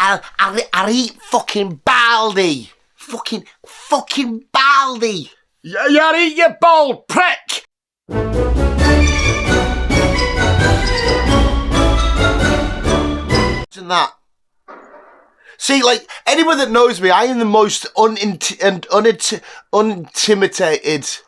I'll eat fucking baldy. Fucking baldy. You'll eat your bald prick. Isn't that? See, like, anyone that knows me, I am the most unintimidated.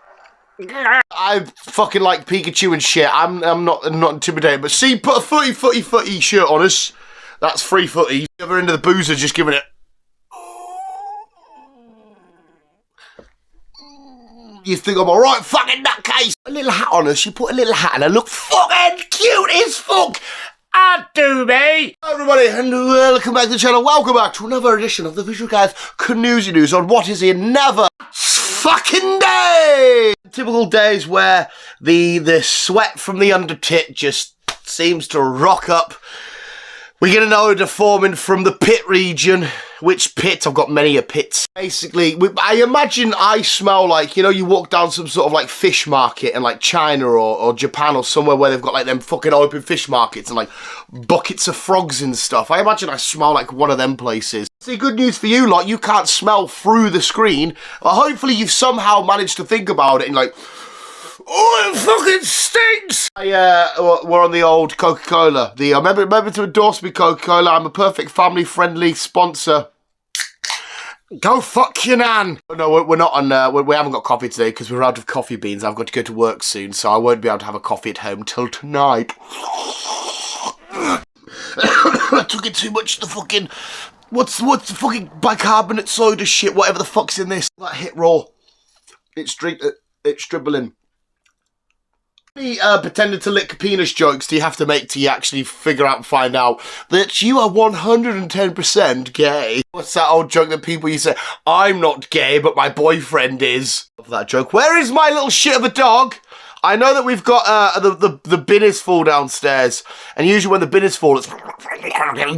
I fucking like Pikachu and shit. I'm not intimidated. But see, put a footy shirt on us. That's free footy. The other end of the boozer just giving it. You think I'm alright, fucking nutcase. A little hat on us. You put a little hat and I look fucking cute as fuck. I do, mate. Hi everybody, and welcome back to the channel. Welcome back to another edition of the Visual Guyz Canoesy News on what is another fucking day. Typical days where the sweat from the under tit just seems to rock up. We're going to know the forming from the pit region. Which pit? I've got many a pits. Basically, I imagine I smell like, you know, you walk down some sort of like fish market in like China or Japan or somewhere where they've got like them fucking open fish markets and like buckets of frogs and stuff. I imagine I smell like one of them places. See, good news for you lot, you can't smell through the screen. Well, hopefully you've somehow managed to think about it and like, oh, it fucking stinks! We're on the old Coca-Cola. Remember to endorse me, Coca-Cola. I'm a perfect family-friendly sponsor. Go fuck your nan! No, we're not on, we haven't got coffee today because we're out of coffee beans. I've got to go to work soon, so I won't be able to have a coffee at home till tonight. I took it too much, the fucking, what's the fucking bicarbonate soda shit, whatever the fuck's in this. That hit raw. It's dribbling. Pretending to lick penis jokes do you have to make till you actually figure out and find out that you are 110% gay? What's that old joke that people you say, I'm not gay, but my boyfriend is? Love that joke. Where is my little shit of a dog? I know that we've got the bin is full downstairs, and usually when the bin is full, it's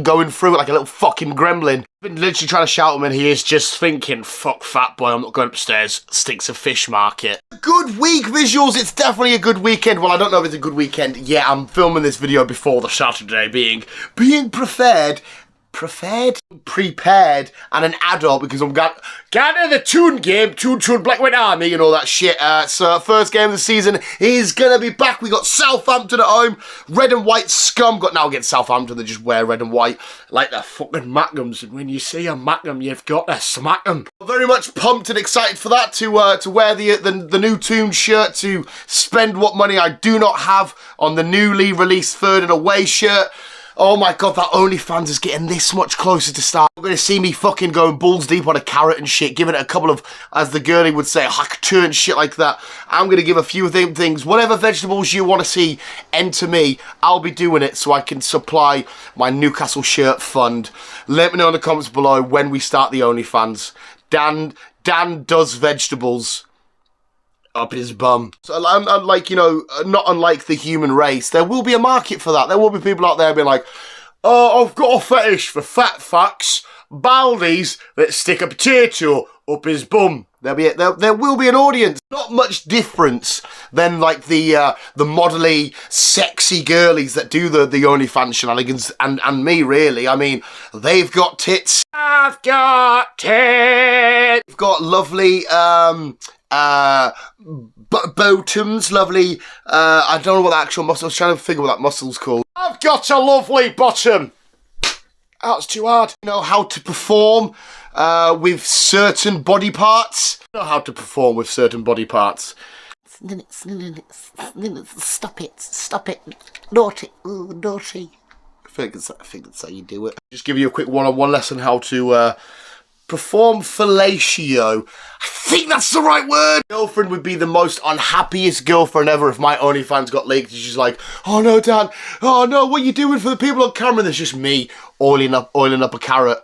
going through it like a little fucking gremlin. I've been literally trying to shout him, and he is just thinking, fuck fat boy, I'm not going upstairs, stinks of fish market. Good week visuals, it's definitely a good weekend. Well, I don't know if it's a good weekend yet. I'm filming this video before the Saturday, being prepared, and an adult because I'm got to the Toon game, Toon Black White Army and all that shit. So first game of the season is gonna be back. We got Southampton at home. Red and white scum got now against Southampton. They just wear red and white like they're fucking Magnums. And when you see a Magnum, you've got to smack them. I'm very much pumped and excited for that to wear the new Toon shirt, to spend what money I do not have on the newly released third and away shirt. Oh my god, that OnlyFans is getting this much closer to start. You're going to see me fucking going balls deep on a carrot and shit, giving it a couple of, as the girlie would say, hack-tur and shit like that. I'm going to give a few things. Whatever vegetables you want to see enter me, I'll be doing it so I can supply my Newcastle shirt fund. Let me know in the comments below when we start the OnlyFans. Dan does vegetables up his bum. So unlike, you know, not unlike the human race, there will be a market for that. There will be people out there being like, oh, I've got a fetish for fat fucks, baldies that stick a potato up his bum. There will be an audience. Not much difference than like the modelly, sexy girlies that do the OnlyFans shenanigans and me, really. I mean, they've got tits. I've got tits. They've got lovely, bottoms, lovely, I don't know what the actual muscle, I was trying to figure what that muscle's called. I've got a lovely bottom. That's too hard. You know how to perform with certain body parts. You know how to perform with certain body parts. Stop it. Naughty. Ooh, naughty. I think that's how you do it. Just give you a quick one-on-one lesson how to perform fellatio. I think that's the right word. Girlfriend would be the most unhappiest girlfriend ever if my OnlyFans got leaked. She's like, oh no, Dan. Oh no, what are you doing for the people on camera? There's just me oiling up a carrot.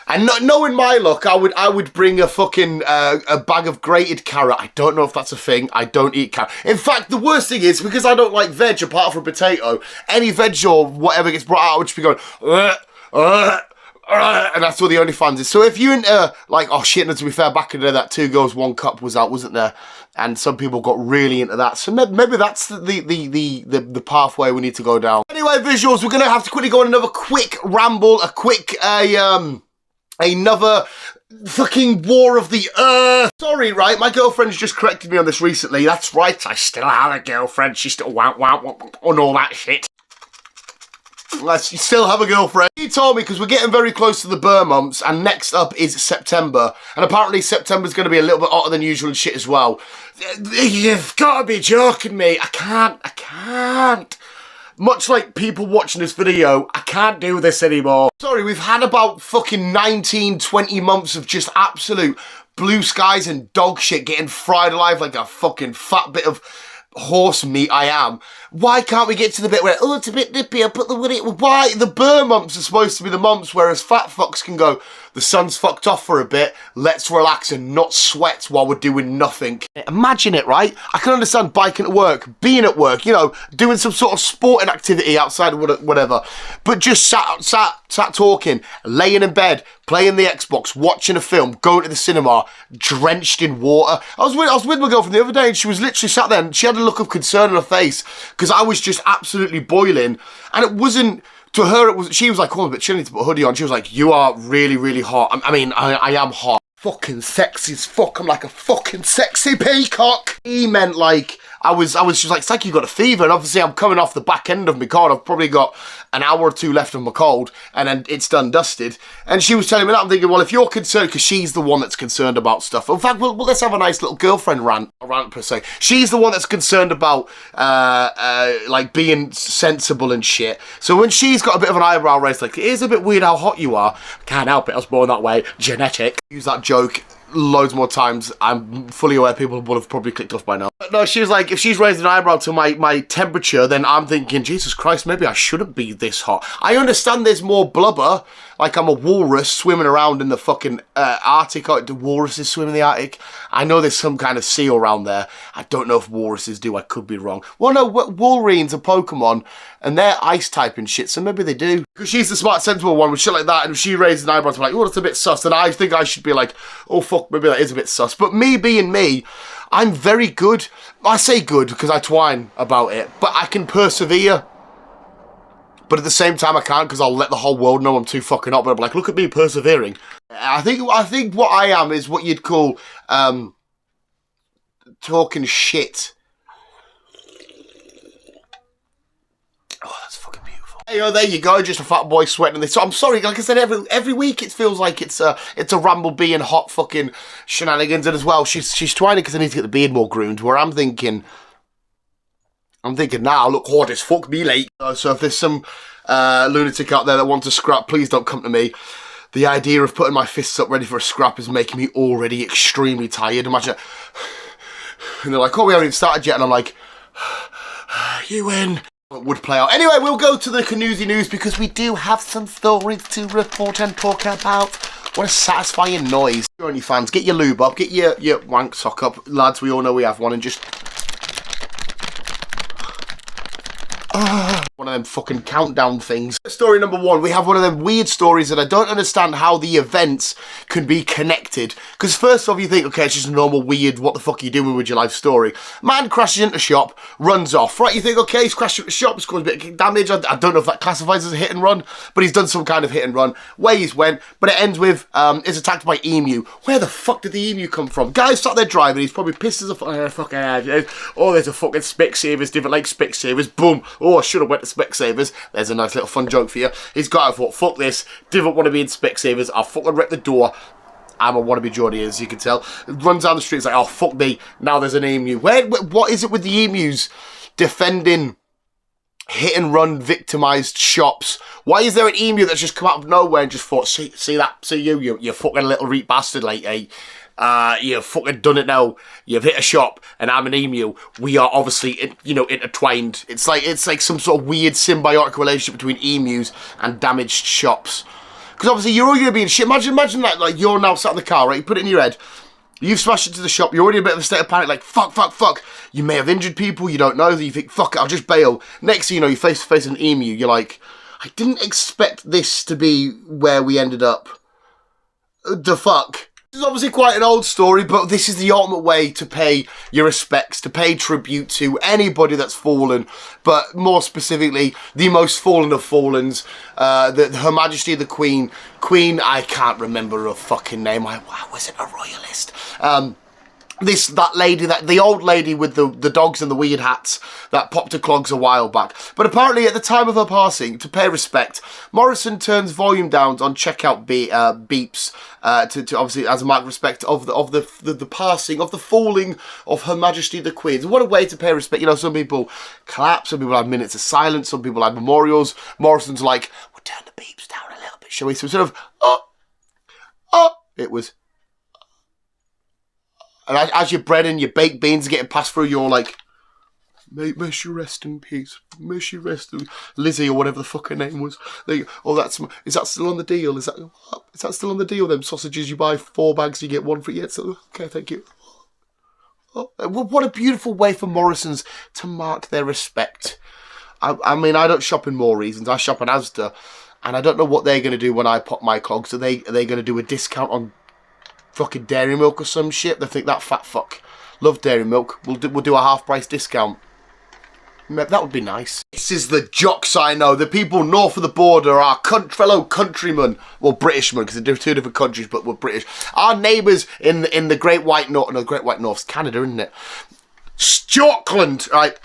And knowing my luck, I would bring a fucking a bag of grated carrot. I don't know if that's a thing. I don't eat carrot. In fact, the worst thing is because I don't like veg apart from potato. Any veg or whatever gets brought out, I would just be going. and that's all the OnlyFans is. So if you're into, like, oh shit, and to be fair, back in the day, that 2 Girls, 1 Cup was out, wasn't there? And some people got really into that. So maybe that's the pathway we need to go down. Anyway, visuals, we're going to have to quickly go on another quick ramble, another fucking war of the earth. Sorry, right? My girlfriend's just corrected me on this recently. That's right, I still have a girlfriend. She's still wow and all that shit. You still have a girlfriend. He told me, because we're getting very close to the Burr months, and next up is September. And apparently September's going to be a little bit hotter than usual and shit as well. You've got to be joking me. I can't. Much like people watching this video, I can't do this anymore. Sorry, we've had about fucking 19, 20 months of just absolute blue skies and dog shit getting fried alive like a fucking fat bit of horse meat I am. Why can't we get to the bit where, oh, it's a bit nippy, I put the wood in? Why? The Burr months are supposed to be the months whereas fat fucks can go, the sun's fucked off for a bit, let's relax and not sweat while we're doing nothing. Imagine it, right? I can understand biking to work, being at work, you know, doing some sort of sporting activity outside of whatever, but just sat talking, laying in bed, playing the Xbox, watching a film, going to the cinema, drenched in water. I was with my girlfriend the other day and she was literally sat there and she had a look of concern on her face because I was just absolutely boiling, and it wasn't, to her it was, she was like, oh, but she need to put a hoodie on. She was like, you are really, really hot. I mean, I am hot. Fucking sexy as fuck. I'm like a fucking sexy peacock. He meant like, I was just like, it's like you got a fever, and obviously I'm coming off the back end of my cold. I've probably got an hour or 2 left of my cold, and then it's done dusted. And she was telling me that, I'm thinking, well, if you're concerned, because she's the one that's concerned about stuff. In fact, well, let's have a nice little girlfriend rant per se. She's the one that's concerned about, like, being sensible and shit. So when she's got a bit of an eyebrow raised, like, it is a bit weird how hot you are. Can't help it, I was born that way. Genetic. Use that joke loads more times. I'm fully aware people will have probably clicked off by now. But no, she was like, if she's raised an eyebrow to my temperature, then I'm thinking, Jesus Christ, maybe I shouldn't be this hot. I understand there's more blubber, like I'm a walrus swimming around in the fucking Arctic. Do walruses swim in the Arctic? I know there's some kind of seal around there. I don't know if walruses do, I could be wrong. Well, no, Wolverine's a Pokemon, and they're ice type and shit, so maybe they do. Because she's the smart, sensible one with shit like that, and if she raises an eyebrow to be like, oh, that's a bit sus, then I think I should be like, oh, fuck, maybe that is a bit sus. But me being me, I'm very good. I say good because I twine about it, but I can persevere. But at the same time I can't, because I'll let the whole world know I'm too fucking hot, but I'm like, look at me persevering. I think what I am is what you'd call talking shit. Oh, that's fucking beautiful. Hey, oh, there you go, just a fat boy sweating this. So I'm sorry, like I said, every week it feels like it's a ramble being hot fucking shenanigans, and as well, she's trying because I need to get the beard more groomed, where I'm thinking, now, look hard as fuck, me late. So if there's some lunatic out there that wants to scrap, please don't come to me. The idea of putting my fists up ready for a scrap is making me already extremely tired. Imagine, and they're like, oh, we haven't even started yet, and I'm like, you win. It would play out. Anyway, we'll go to the Canoosy News because we do have some stories to report and talk about. What a satisfying noise. Your OnlyFans, get your lube up, get your wank sock up. Lads, we all know we have one, and just... one of them fucking countdown things. Story number 1, we have one of them weird stories that I don't understand how the events can be connected. Because first off you think, okay, it's just a normal weird, what the fuck are you doing with your life story. Man crashes into shop, runs off. Right, you think, okay, he's crashed into shop, he's caused a bit of damage. I don't know if that classifies as a hit and run, but he's done some kind of hit and run. Ways went, but it ends with, is attacked by emu. Where the fuck did the emu come from? Guy's sat there driving, he's probably pissed as a fucking oh, there's a fucking Specsavers, different like Specsavers, boom. Oh, I should have went to Specsavers. There's a nice little fun joke for you. He's got out, thought, fuck this, didn't want to be in Specsavers, I'll fucking rip the door. I'm a wannabe Geordie, as you can tell. Runs down the street, it's like, oh, fuck me, now there's an emu. What is it with the emus defending hit and run victimised shops? Why is there an emu that's just come out of nowhere and just thought, see you fucking little reet bastard, like, hey, you've fucking done it now. You've hit a shop, and I'm an emu. We are obviously, intertwined. It's like some sort of weird symbiotic relationship between emus and damaged shops. Because obviously you're all gonna be in shit. Imagine that, like you're now sat in the car, right? You put it in your head. You've smashed into the shop. You're already in a bit of a state of panic, like fuck. You may have injured people. You don't know. You think, fuck it, I'll just bail. Next thing you know, you're face to face with an emu. You're like, I didn't expect this to be where we ended up. The fuck? This is obviously quite an old story, but this is the ultimate way to pay your respects, to pay tribute to anybody that's fallen, but more specifically, the most fallen of fallens, Her Majesty the Queen. Queen, I can't remember her fucking name. Was it a royalist? That lady, the old lady with the dogs and the weird hats that popped her clogs a while back. But apparently at the time of her passing, to pay respect, Morrison turns volume down on checkout beeps to obviously as a mark of respect of the passing, of the falling of Her Majesty the Queen. So what a way to pay respect. You know, some people clap, some people have minutes of silence, some people have memorials. Morrison's like, we'll turn the beeps down a little bit, shall we? So instead of, it was... And as your bread and your baked beans are getting passed through, you're like, may she rest in peace. May she rest in... Lizzie, or whatever the fuck her name was. Is that still on the deal? Is that still on the deal? Them sausages, you buy 4 bags, you get 1 free. Yeah, so, okay, thank you. Oh, what a beautiful way for Morrisons to mark their respect. I mean, I don't shop in more reasons. I shop in Asda. And I don't know what they're going to do when I pop my clogs. Are they going to do a discount on fucking dairy milk or some shit? They think that fat fuck love dairy milk. We'll do a half price discount. That would be nice. This is the jocks I know. The people north of the border, our fellow countrymen. Well, Britishmen, because they're 2 different countries, but we're British. Our neighbours in the Great White North. No, the Great White North's Canada, isn't it? Scotland, right?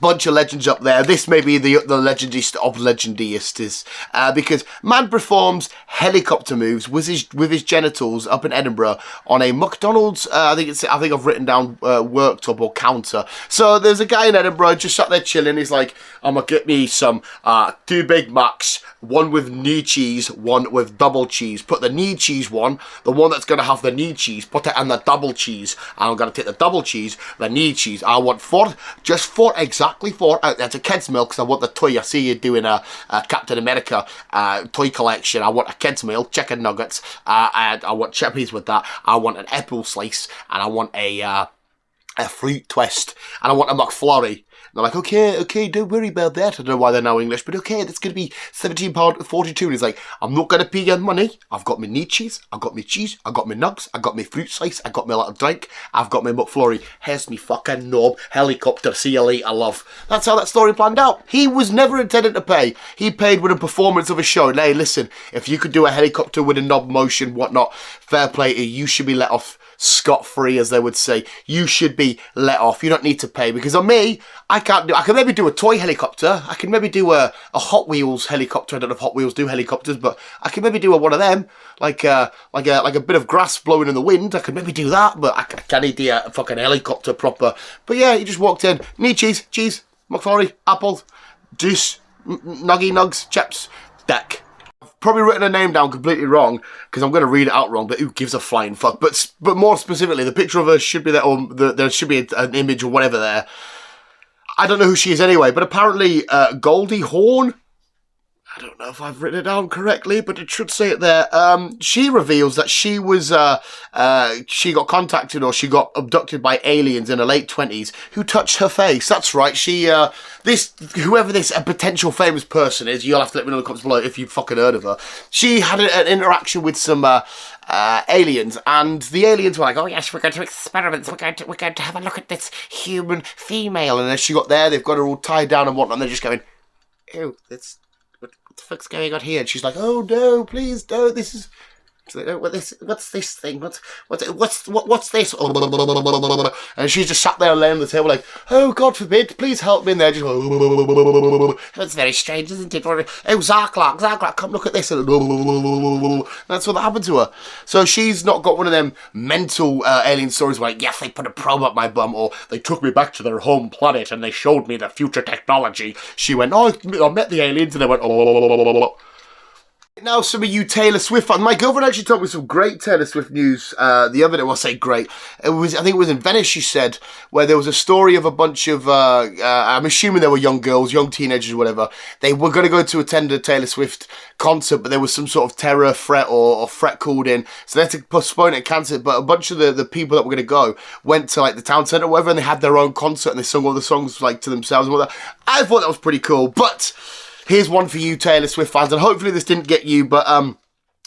Bunch of legends up there. This may be the legendiest of legendiest, because man performs helicopter moves with his genitals up in Edinburgh on a McDonald's. I think I've written down worktop or counter. So there's a guy in Edinburgh just sat there chilling. He's like, I'm gonna get me some 2 Big Macs, 1 with knee cheese, 1 with double cheese. Put the knee cheese one, the one that's gonna have the knee cheese, put it on the double cheese. And I'm gonna take the double cheese, the knee cheese. I want 4, just 4 eggs. Exactly 4. That's a kid's meal because I want the toy. I see you doing a Captain America toy collection. I want a kid's meal, chicken nuggets, and I want chippies with that. I want an apple slice, and I want a fruit twist, and I want a McFlurry. And they're like, okay, don't worry about that. I don't know why they're now English, but okay, that's going to be £17.42. And he's like, I'm not going to pay you money. I've got my knee cheese, I've got my cheese, I've got my nugs, I've got my fruit slice, I've got my little drink, I've got my McFlurry. Here's me fucking knob, helicopter, see you later, love. That's how that story planned out. He was never intended to pay. He paid with a performance of a show. And hey, listen, if you could do a helicopter with a knob motion, whatnot, fair play to you. You should be let off scot-free, as they would say. You should be let off. You don't need to pay, because on me, I can maybe do a toy helicopter. I can maybe do a Hot Wheels helicopter. I don't know if Hot Wheels do helicopters, but I can maybe do one of them, like a bit of grass blowing in the wind. I could maybe do that, but I can't do a fucking helicopter proper. But yeah, he just walked in. Need cheese, McFlurry, apple, juice, nuggy nugs, chips, deck. Probably written her name down completely wrong because I'm going to read it out wrong, but who gives a flying fuck? But more specifically, the picture of her should be there, or there should be an image or whatever there. I don't know who she is anyway, but apparently Goldie Hawn, I don't know if I've written it down correctly, but it should say it there. She reveals that she was, she got contacted or she got abducted by aliens in her late 20s who touched her face. That's right. She, whoever this potential famous person is, you'll have to let me know in the comments below if you've fucking heard of her. She had an interaction with some aliens, and the aliens were like, oh yes, we're going to experiment. We're going to have a look at this human female. And as she got there, they've got her all tied down and whatnot, and they're just going, ew, that's... What the fuck's going on here? And she's like, oh no, please don't. This is... What's this thing? What's this? And she's just sat there laying on the table like, oh, God forbid, please help me. And they're just that's very strange, isn't it? Oh, Zarklark, come look at this. And that's what happened to her. So she's not got one of them mental alien stories where, like, yes, they put a probe up my bum, or they took me back to their home planet and they showed me the future technology. She went, oh, I met the aliens, and they went, Now, some of you Taylor Swift fans, my girlfriend actually told me some great Taylor Swift news the other day. Well, I say great. I think it was in Venice, she said, where there was a story of a bunch of, I'm assuming they were young girls, young teenagers, whatever. They were going to go to attend a Taylor Swift concert, but there was some sort of terror threat or threat called in. So they had to postpone it, cancel it. But a bunch of the people that were going to go went to like the town centre or whatever, and they had their own concert and they sung all the songs like to themselves and all that. I thought that was pretty cool. But here's one for you Taylor Swift fans, and hopefully this didn't get you, but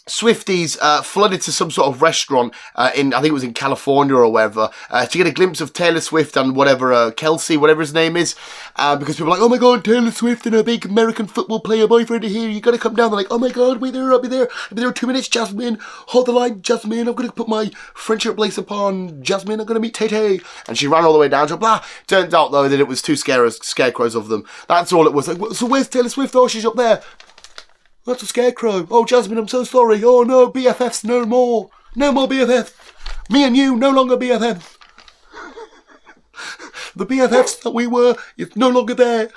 Swifties flooded to some sort of restaurant in, I think it was in California or wherever, to get a glimpse of Taylor Swift and whatever, Kelsey, whatever his name is, because people are like, oh my god, Taylor Swift and a big American football player boyfriend are here, you gotta come down. They're like, oh my god, wait there, I'll be there in 2 minutes, Jasmine, hold the line, Jasmine, I'm gonna put my friendship lace upon, Jasmine, I'm gonna meet Tay-Tay. And she ran all the way down, so blah. Turns out though that it was two scarecrows of them. That's all it was. Like, so where's Taylor Swift? Oh, she's up there. That's a scarecrow. Oh, Jasmine, I'm so sorry. Oh, no, BFFs no more. No more BFFs. Me and you, no longer BFFs. The BFFs that we were is no longer there.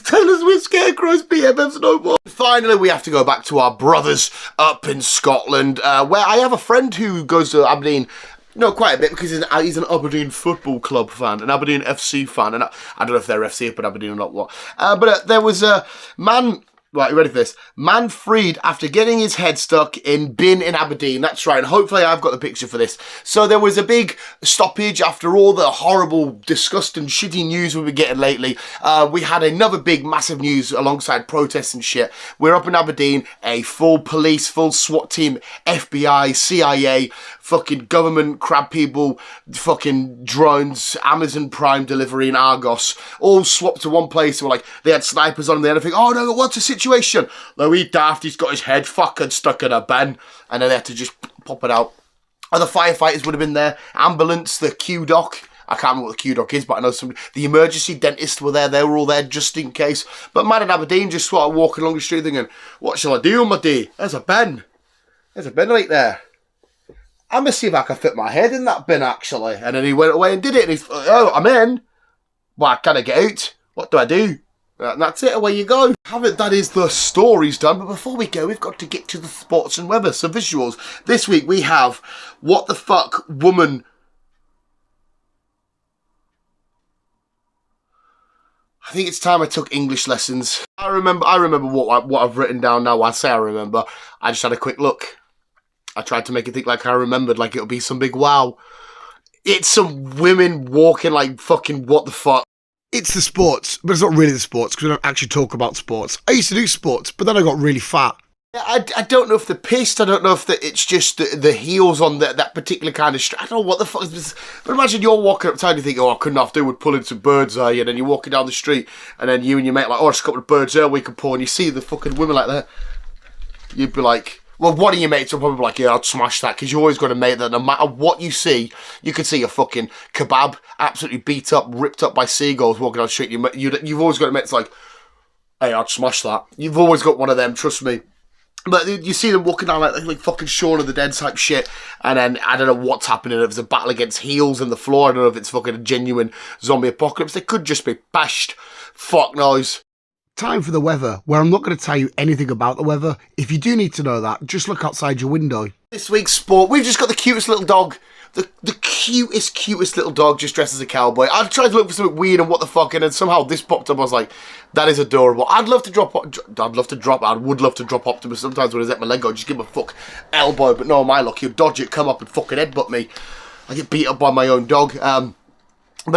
Taylor Swift scarecrows, BFFs no more. Finally, we have to go back to our brothers up in Scotland, where I have a friend who goes to Aberdeen. No, quite a bit, because he's an Aberdeen football club fan, an Aberdeen FC fan, and I don't know if they're FC up in Aberdeen or not, what. But there was a man, right, you ready for this? Man freed after getting his head stuck in bin in Aberdeen, that's right, and hopefully I've got the picture for this. So there was a big stoppage after all the horrible, disgusting, shitty news we've been getting lately. We had another big, massive news alongside protests and shit. We're up in Aberdeen, a full police, full SWAT team, FBI, CIA, fucking government crab people, fucking drones, Amazon Prime delivery and Argos, all swapped to one place. They were like, they had snipers on them, they had to think, oh no, what's the situation? Louis Daft, he's got his head fucking stuck in a bin, and then they had to just pop it out. Other firefighters would have been there, ambulance, the Q-Doc, I can't remember what the Q-Doc is, but I know the emergency dentists were there, they were all there just in case. But man in Aberdeen just sort of walking along the street thinking, what shall I do on my day? There's a bin right there. I'm going to see if I can fit my head in that bin, actually. And then he went away and did it. And he's like, oh, I'm in. Well, can I get out? What do I do? And that's it. Away you go. That is the stories done. But before we go, we've got to get to the sports and weather. So visuals. This week we have What the Fuck Woman... I think it's time I took English lessons. I remember what I've written down now. I say I remember. I just had a quick look. I tried to make it think like I remembered, like it'll be some big wow. It's some women walking like fucking what the fuck. It's the sports, but it's not really the sports, because we don't actually talk about sports. I used to do sports, but then I got really fat. I don't know if they're pissed, I don't know if it's just the heels on that particular kind of I don't know what the fuck is this. But imagine you're walking up town and you think, oh, I couldn't have to do with pulling some bird's eye, and then you're walking down the street, and then you and your mate are like, oh, just a couple of bird's eye we can pull, and you see the fucking women like that. You'd be like... Well, one of your mates will probably be like, yeah, I'd smash that, because you always got a mate that no matter what you see, you could see a fucking kebab absolutely beat up, ripped up by seagulls walking down the street. You've always got a mate that's like, hey, I'd smash that. You've always got one of them, trust me. But you see them walking down like fucking Shaun of the Dead type shit, and then I don't know what's happening. If it's a battle against heels in the floor, I don't know if it's fucking a genuine zombie apocalypse. They could just be bashed. Fuck knows. Time for the weather, where I'm not going to tell you anything about the weather. If you do need to know that, just look outside your window. This week's sport, we've just got the cutest little dog. The cutest little dog just dressed as a cowboy. I tried to look for something weird and what the fuck, and then somehow this popped up. I was like, that is adorable. I would love to drop Optimus sometimes when he's at my leg. I'd just give him a fuck elbow, but no, my luck, he'll dodge it, come up and fucking headbutt me. I get beat up by my own dog. But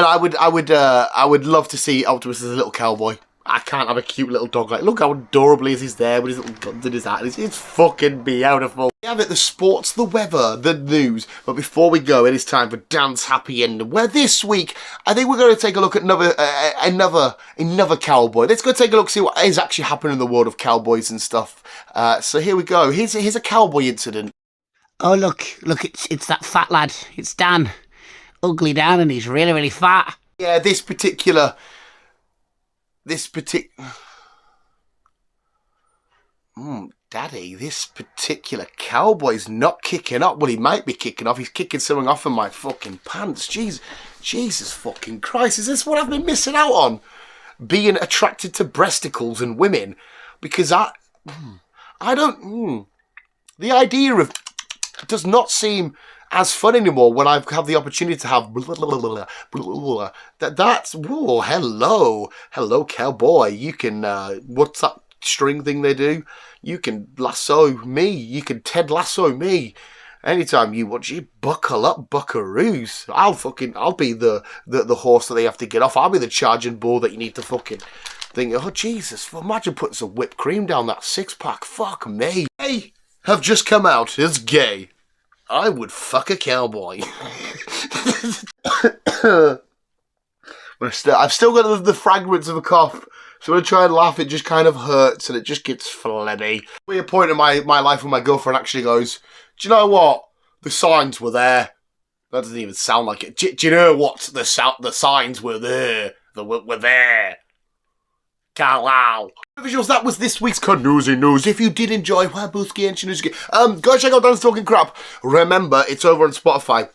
I would love to see Optimus as a little cowboy. I can't have a cute little dog like, look how adorably he's there with his little guns in his hat. It's fucking beautiful. We have it, the sports, the weather, the news. But before we go, it is time for Dance Happy Ending, where this week, I think we're going to take a look at another cowboy. Let's go take a look, see what is actually happening in the world of cowboys and stuff. So here we go. Here's a cowboy incident. Oh, look, it's that fat lad. It's Dan. Ugly Dan, and he's really, really fat. Yeah, this particular Daddy, this particular cowboy's not kicking up. Well, he might be kicking off. He's kicking something off in my fucking pants. Jesus fucking Christ. Is this what I've been missing out on? Being attracted to breasticles and women. Because the idea of does not seem as fun anymore when I've had the opportunity to have that's whoa, hello cowboy, you can what's that string thing they do, you can lasso me, you can Ted Lasso me anytime you want. You buckle up, buckaroos. I'll be the horse that they have to get off. I'll be the charging bull that you need to fucking thinking, oh Jesus, imagine putting some whipped cream down that six-pack. Fuck me. Gay have just come out as gay. I would fuck a cowboy. I've still got the fragments of a cough. So when I try and laugh, it just kind of hurts and it just gets phlegmy. At a point in my life when my girlfriend actually goes, do you know what? The signs were there. That doesn't even sound like it. Do you know what? The signs were there. Were there. Wow. Visuals, that was this week's Canoosy News. If you did enjoy, go check out Dan's Talking Crap. Remember, it's over on Spotify.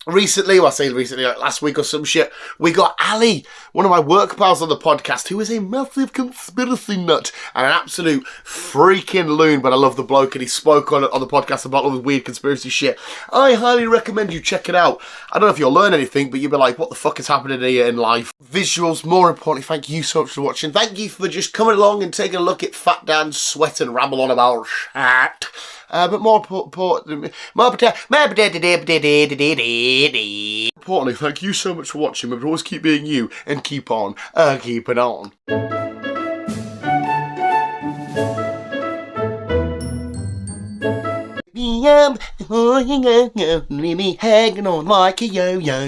Recently, like last week or some shit, we got Ali, one of my work pals on the podcast, who is a massive conspiracy nut and an absolute freaking loon, but I love the bloke, and he spoke on the podcast about all the weird conspiracy shit. I highly recommend you check it out. I don't know if you'll learn anything, but you'll be like, what the fuck is happening here in life? Visuals, more importantly, thank you so much for watching. Thank you for just coming along and taking a look at Fat Dan sweat and ramble on about shit. But more importantly, thank you so much for watching. But always keep being you and keep on keeping on. I'm hanging on like a yo-yo.